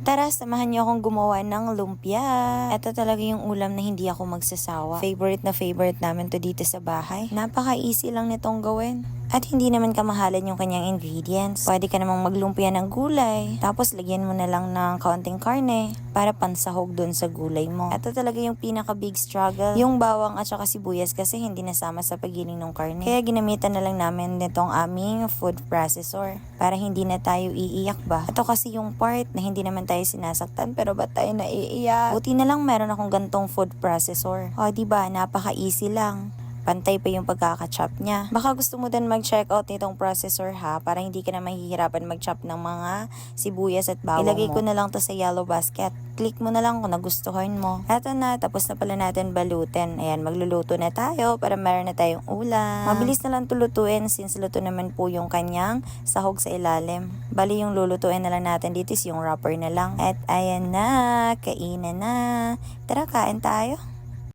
Tara, samahan niyo akong gumawa ng lumpia. Ito talaga yung ulam na hindi ako magsasawa. Favorite namin to dito sa bahay. Napaka-easy lang nitong gawin. At hindi naman kamahalan yung kanyang ingredients. Pwede ka namang maglumpia ng gulay. Tapos lagyan mo na lang ng kaunting karne para pansahog dun sa gulay mo. Ito talaga yung pinaka-big struggle. Yung bawang at saka sibuyas kasi hindi nasama sa paggiling ng karne. Kaya ginamitan na lang namin nitong aming food processor. Para hindi na tayo iiyak ba. Ito kasi yung part na hindi naman tayo sinasaktan pero ba't tayo naiiyak? Buti na lang meron akong gantong food processor. O diba, napaka-easy lang. Pantay pa yung pagkaka-chop niya. Baka gusto mo din mag-check out nitong processor ha, para hindi ka na mahihirapan mag-chop ng mga sibuyas at bawang Ilagay ko na lang to sa yellow basket. Click mo na lang kung nagustuhan mo. Eto na, tapos na pala natin balutin. Ayan, magluluto na tayo para meron na tayong ulam. Mabilis na lang tulutuin since luto naman po yung kanyang sahog sa ilalim. Bali yung lulutuin na lang natin dito is yung wrapper na lang. At ayan na, kainan na. Tara, kain tayo.